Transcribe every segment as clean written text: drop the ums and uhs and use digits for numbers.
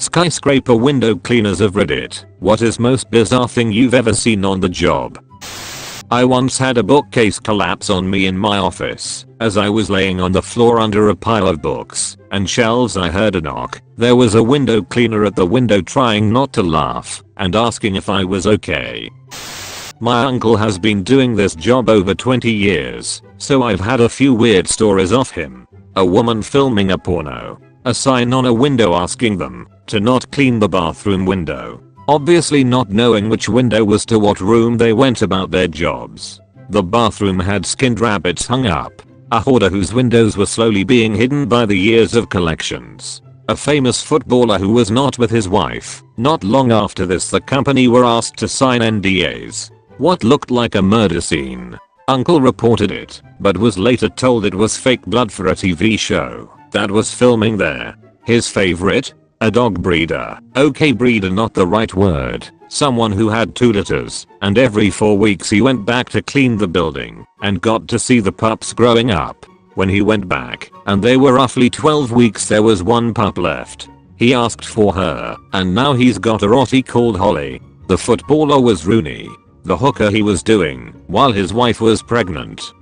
Skyscraper window cleaners of Reddit. What is most bizarre thing you've ever seen on the job? I once had a bookcase collapse on me in my office. As I was laying on the floor under a pile of books and shelves, I heard a knock. There was a window cleaner at the window trying not to laugh and asking if I was okay. My uncle has been doing this job over 20 years, so I've had a few weird stories off him. A woman filming a porno. A sign on a window asking them to not clean the bathroom window. Obviously not knowing which window was to what room they went about their jobs. The bathroom had skinned rabbits hung up. A hoarder whose windows were slowly being hidden by the years of collections. A famous footballer who was not with his wife. Not long after this, the company were asked to sign NDAs. What looked like a murder scene. Uncle reported it, but was later told it was fake blood for a TV show that was filming there. His favorite? A dog breeder. Okay, breeder not the right word. Someone who had 2 litters, and every 4 weeks he went back to clean the building, and got to see the pups growing up. When he went back, and they were roughly 12 weeks, there was 1 pup left. He asked for her, and now he's got a rottie called Holly. The footballer was Rooney. The hooker he was doing, while his wife was pregnant.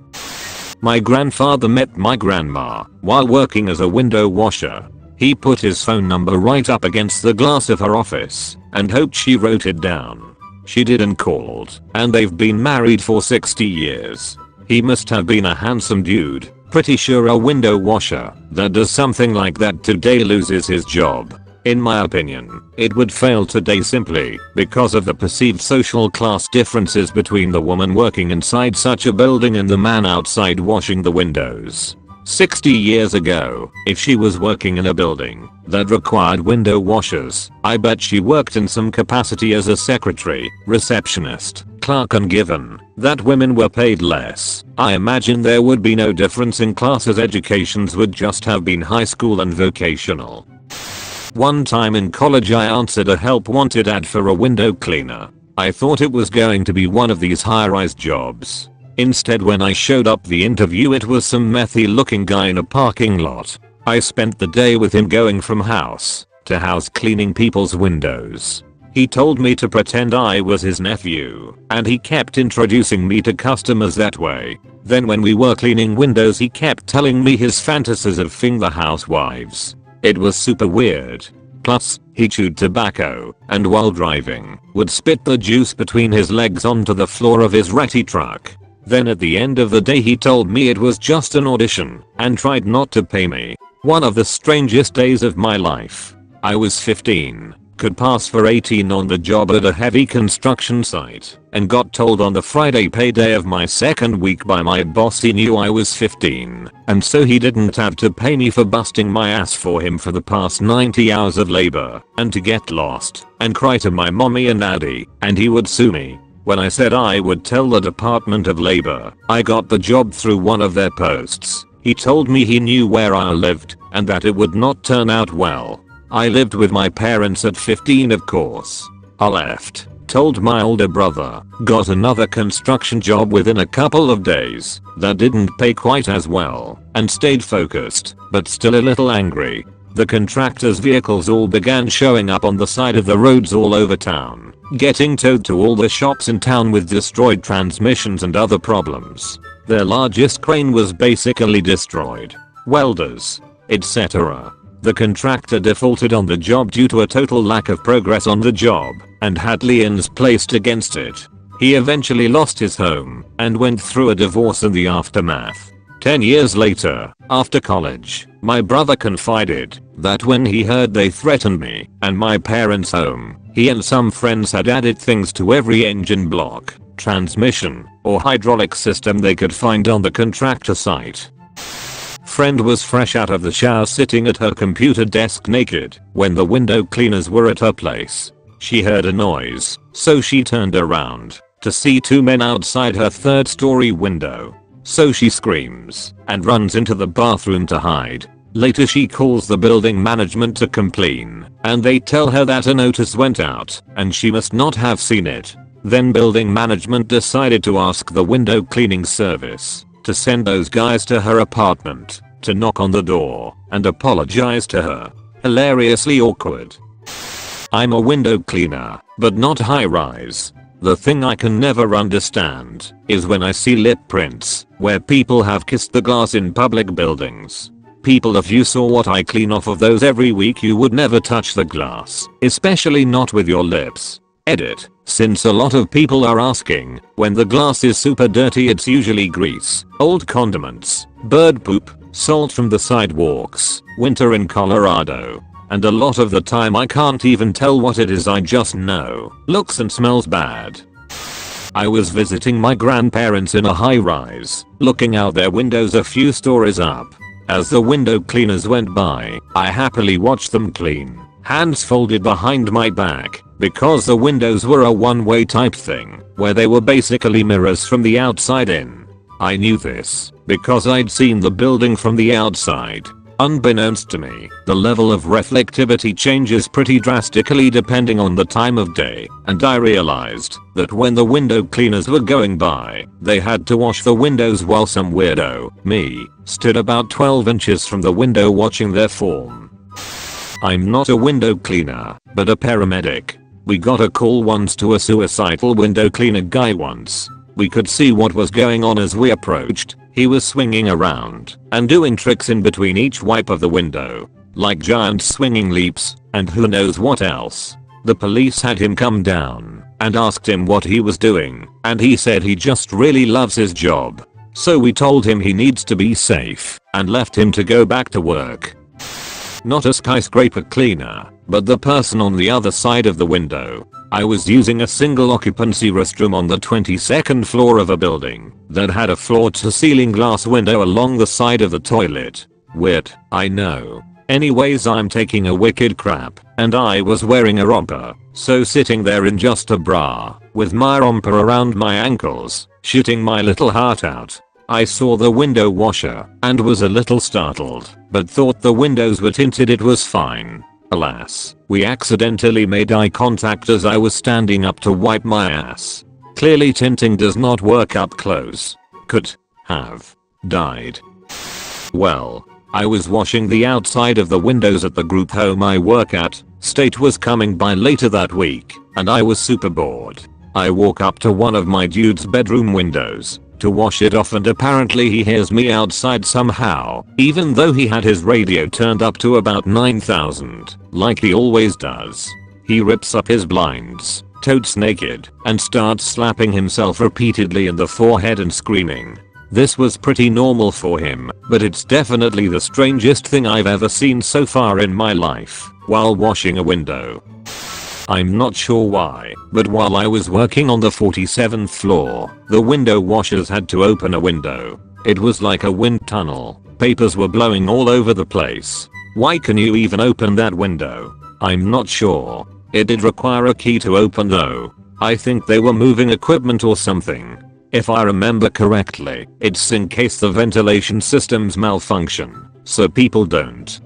My grandfather met my grandma while working as a window washer. He put his phone number right up against the glass of her office and hoped she wrote it down. She did and called, and they've been married for 60 years. He must have been a handsome dude. Pretty sure a window washer that does something like that today loses his job. In my opinion, it would fail today simply because of the perceived social class differences between the woman working inside such a building and the man outside washing the windows. 60 years ago, if she was working in a building that required window washers, I bet she worked in some capacity as a secretary, receptionist, clerk, and given that women were paid less, I imagine there would be no difference in classes. Educations would just have been high school and vocational. One time in college I answered a help wanted ad for a window cleaner. I thought it was going to be one of these high-rise jobs. Instead, when I showed up the interview, it was some methy looking guy in a parking lot. I spent the day with him going from house to house cleaning people's windows. He told me to pretend I was his nephew, and he kept introducing me to customers that way. Then when we were cleaning windows, he kept telling me his fantasies of fing the housewives. It was super weird. Plus, he chewed tobacco, and while driving, would spit the juice between his legs onto the floor of his ratty truck. Then at the end of the day he told me it was just an audition, and tried not to pay me. One of the strangest days of my life. I was 15, could pass for 18 on the job at a heavy construction site, and got told on the Friday payday of my second week by my boss he knew I was 15, and so he didn't have to pay me for busting my ass for him for the past 90 hours of labor, and to get lost and cry to my mommy and daddy, and he would sue me. When I said I would tell the Department of Labor I got the job through one of their posts, he told me he knew where I lived and that it would not turn out well. I lived with my parents at 15, of course. I left, told my older brother, got another construction job within a couple of days that didn't pay quite as well, and stayed focused, but still a little angry. The contractors' vehicles all began showing up on the side of the roads all over town, getting towed to all the shops in town with destroyed transmissions and other problems. Their largest crane was basically destroyed. Welders, etc. The contractor defaulted on the job due to a total lack of progress on the job, and had liens placed against it. He eventually lost his home, and went through a divorce in the aftermath. 10 years later, after college, my brother confided that when he heard they threatened me and my parents' home, he and some friends had added things to every engine block, transmission, or hydraulic system they could find on the contractor site. Friend was fresh out of the shower sitting at her computer desk naked when the window cleaners were at her place. She heard a noise, so she turned around to see 2 men outside her 3rd-story window. So she screams and runs into the bathroom to hide. Later she calls the building management to complain, and they tell her that a notice went out and she must not have seen it. Then building management decided to ask the window cleaning service to send those guys to her apartment to knock on the door and apologize to her. Hilariously awkward. I'm a window cleaner, but not high rise. The thing I can never understand is when I see lip prints where people have kissed the glass in public buildings. People, if you saw what I clean off of those every week, you would never touch the glass, especially not with your lips. Edit. Since a lot of people are asking, when the glass is super dirty, it's usually grease, old condiments, bird poop, salt from the sidewalks, winter in Colorado. And a lot of the time I can't even tell what it is, I just know. Looks and smells bad. I was visiting my grandparents in a high rise, looking out their windows a few stories up. As the window cleaners went by, I happily watched them clean, hands folded behind my back, because the windows were a one-way type thing, where they were basically mirrors from the outside in. I knew this because I'd seen the building from the outside. Unbeknownst to me, the level of reflectivity changes pretty drastically depending on the time of day, and I realized that when the window cleaners were going by, they had to wash the windows while some weirdo, me, stood about 12 inches from the window watching their form. I'm not a window cleaner, but a paramedic. We got a call once to a suicidal window cleaner guy once. We could see what was going on as we approached. He was swinging around and doing tricks in between each wipe of the window, like giant swinging leaps and who knows what else. The police had him come down and asked him what he was doing, and he said he just really loves his job. So we told him he needs to be safe and left him to go back to work. Not a skyscraper cleaner, but the person on the other side of the window. I was using a single occupancy restroom on the 22nd floor of a building that had a floor-to-ceiling glass window along the side of the toilet. Weird, I know. Anyways, I'm taking a wicked crap, and I was wearing a romper, so sitting there in just a bra, with my romper around my ankles, shitting my little heart out. I saw the window washer and was a little startled, but thought the windows were tinted, it was fine. Alas, we accidentally made eye contact as I was standing up to wipe my ass. Clearly tinting does not work up close. Could have died. Well, I was washing the outside of the windows at the group home I work at. State was coming by later that week, and I was super bored. I walk up to one of my dude's bedroom windows to wash it off, and apparently he hears me outside somehow, even though he had his radio turned up to about 9,000, like he always does. He rips up his blinds, totes naked, and starts slapping himself repeatedly in the forehead and screaming. This was pretty normal for him, but it's definitely the strangest thing I've ever seen so far in my life while washing a window. I'm not sure why, but while I was working on the 47th floor, the window washers had to open a window. It was like a wind tunnel. Papers were blowing all over the place. Why can you even open that window? I'm not sure. It did require a key to open though. I think they were moving equipment or something. If I remember correctly, it's in case the ventilation systems malfunction, so people don't,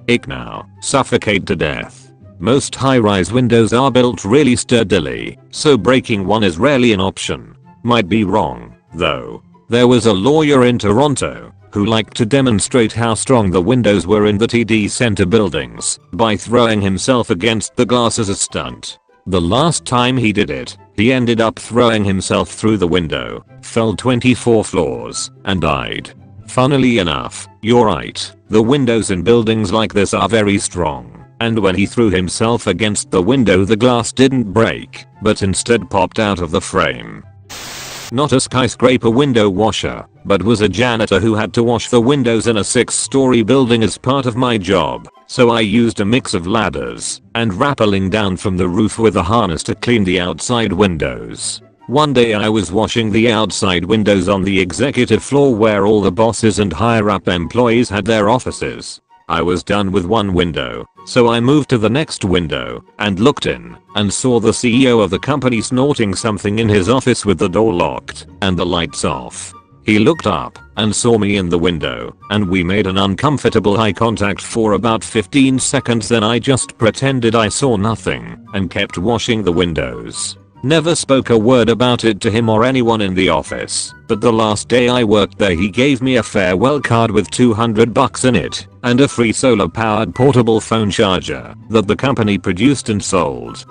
suffocate to death. Most high-rise windows are built really sturdily, so breaking one is rarely an option. Might be wrong, though. There was a lawyer in Toronto who liked to demonstrate how strong the windows were in the TD Center buildings by throwing himself against the glass as a stunt. The last time he did it, he ended up throwing himself through the window, fell 24 floors, and died. Funnily enough, you're right, the windows in buildings like this are very strong. And when he threw himself against the window, the glass didn't break, but instead popped out of the frame. Not a skyscraper window washer, but was a janitor who had to wash the windows in a 6-story building as part of my job, so I used a mix of ladders and rappelling down from the roof with a harness to clean the outside windows. One day I was washing the outside windows on the executive floor where all the bosses and higher up employees had their offices. I was done with one window, so I moved to the next window and looked in and saw the CEO of the company snorting something in his office with the door locked and the lights off. He looked up and saw me in the window, and we made an uncomfortable eye contact for about 15 seconds. Then I just pretended I saw nothing and kept washing the windows. Never spoke a word about it to him or anyone in the office, but the last day I worked there he gave me a farewell card with $200 in it and a free solar powered portable phone charger that the company produced and sold.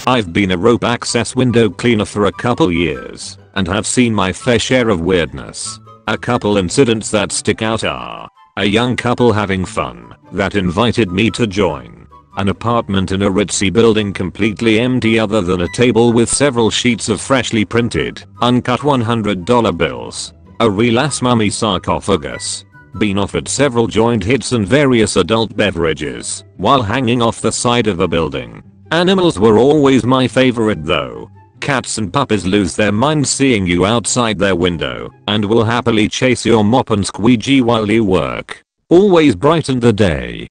I've been a rope access window cleaner for a couple years and have seen my fair share of weirdness. A couple incidents that stick out are a young couple having fun that invited me to join, an apartment in a ritzy building completely empty other than a table with several sheets of freshly printed, uncut $100 bills, a real ass mummy sarcophagus, been offered several joint hits and various adult beverages while hanging off the side of a building. Animals were always my favorite though. Cats and puppies lose their minds seeing you outside their window and will happily chase your mop and squeegee while you work. Always brightened the day.